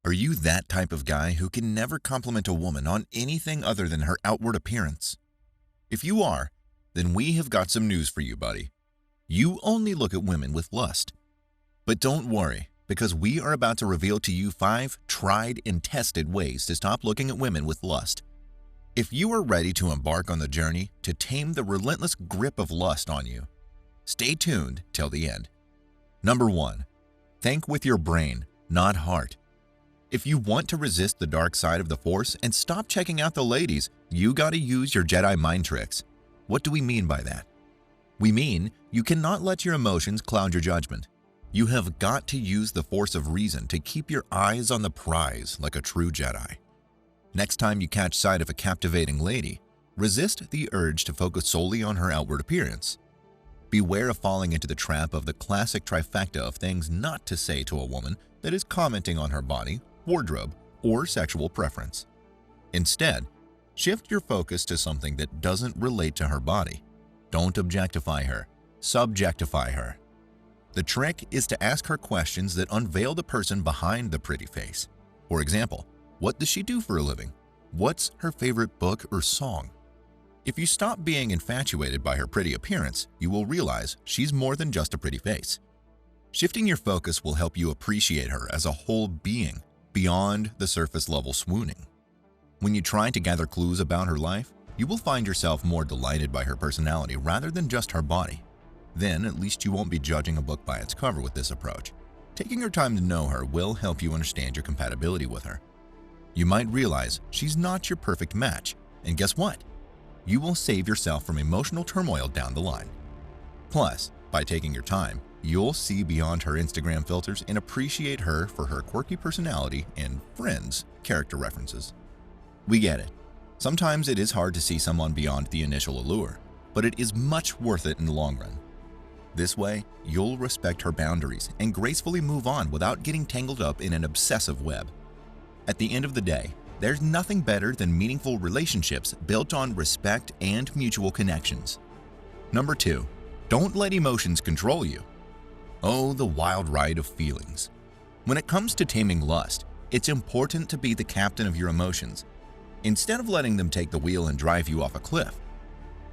Are you that type of guy who can never compliment a woman on anything other than her outward appearance? If you are, then we have got some news for you, buddy. You only look at women with lust. But don't worry, because we are about to reveal to you 5 tried and tested ways to stop looking at women with lust. If you are ready to embark on the journey to tame the relentless grip of lust on you, stay tuned till the end. Number 1. Think with your brain, not heart. If you want to resist the dark side of the Force and stop checking out the ladies, you gotta use your Jedi mind tricks. What do we mean by that? We mean you cannot let your emotions cloud your judgment. You have got to use the force of reason to keep your eyes on the prize like a true Jedi. Next time you catch sight of a captivating lady, resist the urge to focus solely on her outward appearance. Beware of falling into the trap of the classic trifecta of things not to say to a woman that is commenting on her body, wardrobe, or sexual preference. Instead, shift your focus to something that doesn't relate to her body. Don't objectify her, subjectify her. The trick is to ask her questions that unveil the person behind the pretty face. For example, what does she do for a living? What's her favorite book or song? If you stop being infatuated by her pretty appearance, you will realize she's more than just a pretty face. Shifting your focus will help you appreciate her as a whole being, beyond the surface level swooning. When you try to gather clues about her life, you will find yourself more delighted by her personality rather than just her body. Then at least you won't be judging a book by its cover with this approach. Taking your time to know her will help you understand your compatibility with her. You might realize she's not your perfect match, and guess what? You will save yourself from emotional turmoil down the line. Plus, by taking your time, you'll see beyond her Instagram filters and appreciate her for her quirky personality and Friends character references. We get it. Sometimes it is hard to see someone beyond the initial allure, but it is much worth it in the long run. This way, you'll respect her boundaries and gracefully move on without getting tangled up in an obsessive web. At the end of the day, there's nothing better than meaningful relationships built on respect and mutual connections. Number 2. Don't let emotions control you. Oh, the wild ride of feelings. When it comes to taming lust, it's important to be the captain of your emotions, instead of letting them take the wheel and drive you off a cliff.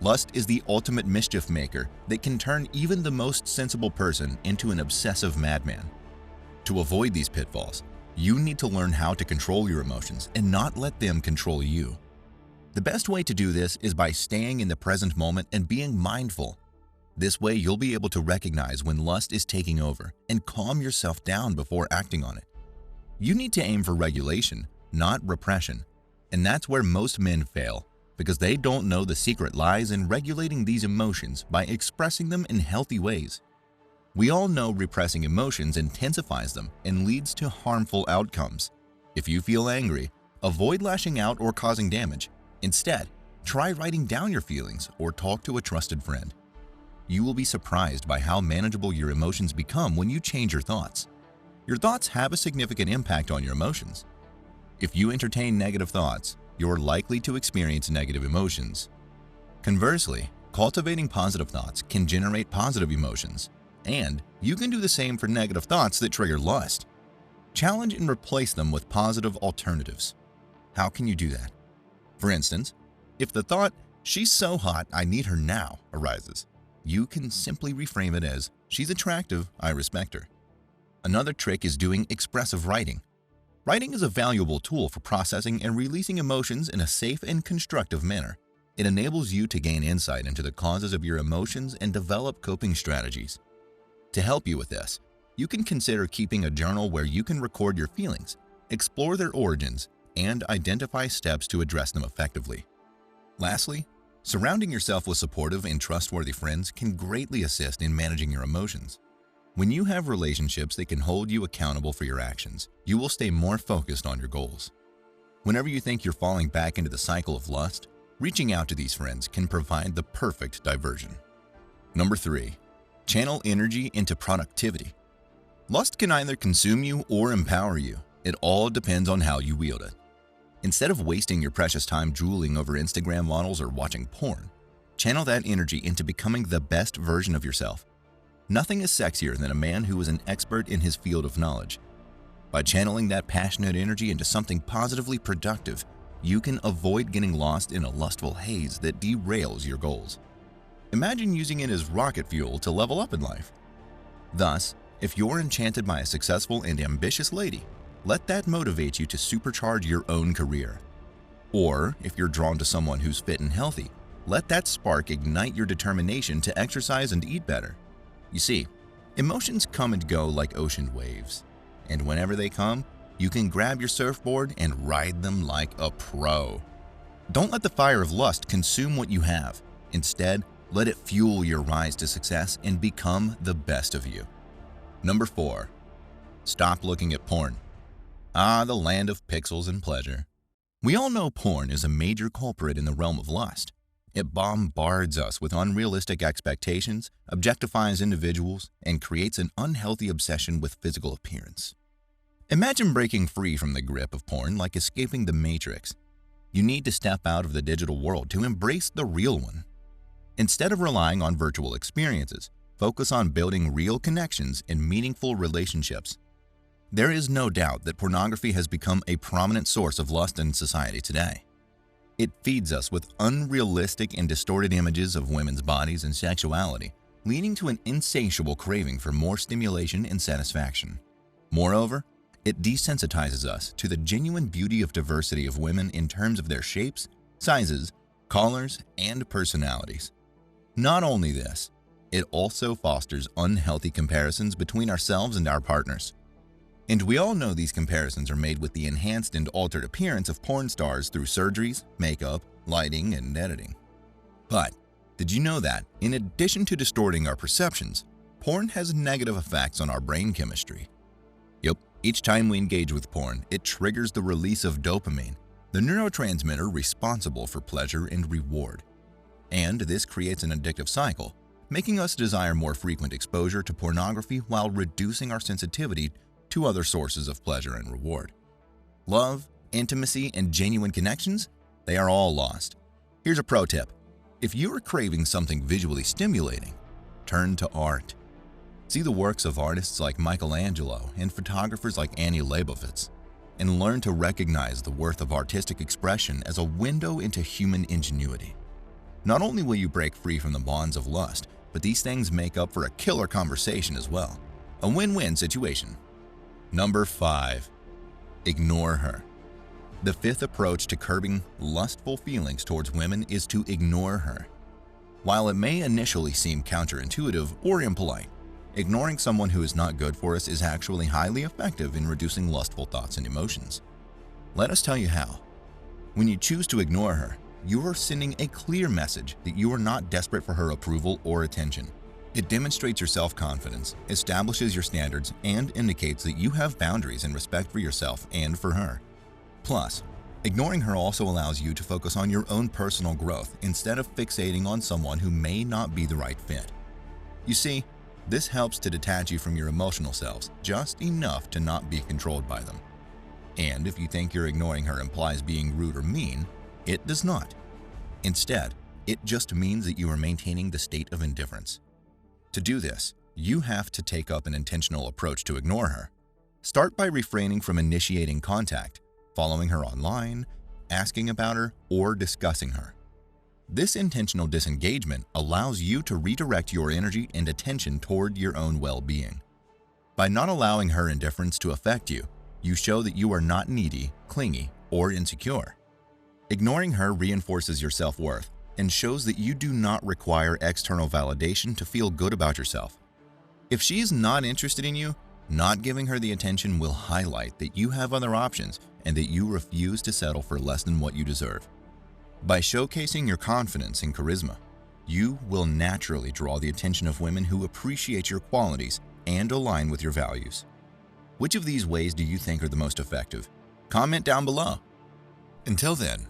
Lust is the ultimate mischief maker that can turn even the most sensible person into an obsessive madman. To avoid these pitfalls, you need to learn how to control your emotions and not let them control you. The best way to do this is by staying in the present moment and being mindful. This way, you'll be able to recognize when lust is taking over and calm yourself down before acting on it. You need to aim for regulation, not repression, and that's where most men fail, because they don't know the secret lies in regulating these emotions by expressing them in healthy ways. We all know repressing emotions intensifies them and leads to harmful outcomes. If you feel angry, avoid lashing out or causing damage. Instead, try writing down your feelings or talk to a trusted friend. You will be surprised by how manageable your emotions become when you change your thoughts. Your thoughts have a significant impact on your emotions. If you entertain negative thoughts, you're likely to experience negative emotions. Conversely, cultivating positive thoughts can generate positive emotions, and you can do the same for negative thoughts that trigger lust. Challenge and replace them with positive alternatives. How can you do that? For instance, if the thought, "she's so hot, I need her now," arises, you can simply reframe it as, "she's attractive, I respect her." Another trick is doing expressive writing. Writing is a valuable tool for processing and releasing emotions in a safe and constructive manner. It enables you to gain insight into the causes of your emotions and develop coping strategies. To help you with this, you can consider keeping a journal where you can record your feelings, explore their origins, and identify steps to address them effectively. Lastly, surrounding yourself with supportive and trustworthy friends can greatly assist in managing your emotions. When you have relationships that can hold you accountable for your actions, you will stay more focused on your goals. Whenever you think you're falling back into the cycle of lust, reaching out to these friends can provide the perfect diversion. Number 3. Channel energy into productivity. Lust can either consume you or empower you. It all depends on how you wield it. Instead of wasting your precious time drooling over Instagram models or watching porn, channel that energy into becoming the best version of yourself. Nothing is sexier than a man who is an expert in his field of knowledge. By channeling that passionate energy into something positively productive, you can avoid getting lost in a lustful haze that derails your goals. Imagine using it as rocket fuel to level up in life. Thus, if you're enchanted by a successful and ambitious lady, let that motivate you to supercharge your own career. Or, if you're drawn to someone who's fit and healthy, let that spark ignite your determination to exercise and eat better. You see, emotions come and go like ocean waves, and whenever they come, you can grab your surfboard and ride them like a pro. Don't let the fire of lust consume what you have. Instead, let it fuel your rise to success and become the best of you. Number 4. Stop looking at porn. Ah, the land of pixels and pleasure. We all know porn is a major culprit in the realm of lust. It bombards us with unrealistic expectations, objectifies individuals, and creates an unhealthy obsession with physical appearance. Imagine breaking free from the grip of porn like escaping the Matrix. You need to step out of the digital world to embrace the real one. Instead of relying on virtual experiences, focus on building real connections and meaningful relationships. There is no doubt that pornography has become a prominent source of lust in society today. It feeds us with unrealistic and distorted images of women's bodies and sexuality, leading to an insatiable craving for more stimulation and satisfaction. Moreover, it desensitizes us to the genuine beauty of diversity of women in terms of their shapes, sizes, colors, and personalities. Not only this, it also fosters unhealthy comparisons between ourselves and our partners. And we all know these comparisons are made with the enhanced and altered appearance of porn stars through surgeries, makeup, lighting, and editing. But did you know that, in addition to distorting our perceptions, porn has negative effects on our brain chemistry? Yep, each time we engage with porn, it triggers the release of dopamine, the neurotransmitter responsible for pleasure and reward. And this creates an addictive cycle, making us desire more frequent exposure to pornography while reducing our sensitivity to other sources of pleasure and reward. Love, intimacy, and genuine connections, they are all lost. Here's a pro tip. If you are craving something visually stimulating, turn to art. See the works of artists like Michelangelo and photographers like Annie Leibovitz, and learn to recognize the worth of artistic expression as a window into human ingenuity. Not only will you break free from the bonds of lust, but these things make up for a killer conversation as well. A win-win situation. Number 5. Ignore her. The fifth approach to curbing lustful feelings towards women is to ignore her. While it may initially seem counterintuitive or impolite, ignoring someone who is not good for us is actually highly effective in reducing lustful thoughts and emotions. Let us tell you how. When you choose to ignore her, you are sending a clear message that you are not desperate for her approval or attention. It demonstrates your self-confidence, establishes your standards, and indicates that you have boundaries and respect for yourself and for her. Plus, ignoring her also allows you to focus on your own personal growth instead of fixating on someone who may not be the right fit. You see, this helps to detach you from your emotional selves just enough to not be controlled by them. And if you think you're ignoring her implies being rude or mean, it does not. Instead, it just means that you are maintaining the state of indifference. To do this, you have to take up an intentional approach to ignore her. Start by refraining from initiating contact, following her online, asking about her, or discussing her. This intentional disengagement allows you to redirect your energy and attention toward your own well-being. By not allowing her indifference to affect you, you show that you are not needy, clingy, or insecure. Ignoring her reinforces your self-worth and shows that you do not require external validation to feel good about yourself. If she is not interested in you, not giving her the attention will highlight that you have other options and that you refuse to settle for less than what you deserve. By showcasing your confidence and charisma, you will naturally draw the attention of women who appreciate your qualities and align with your values. Which of these ways do you think are the most effective? Comment down below. Until then,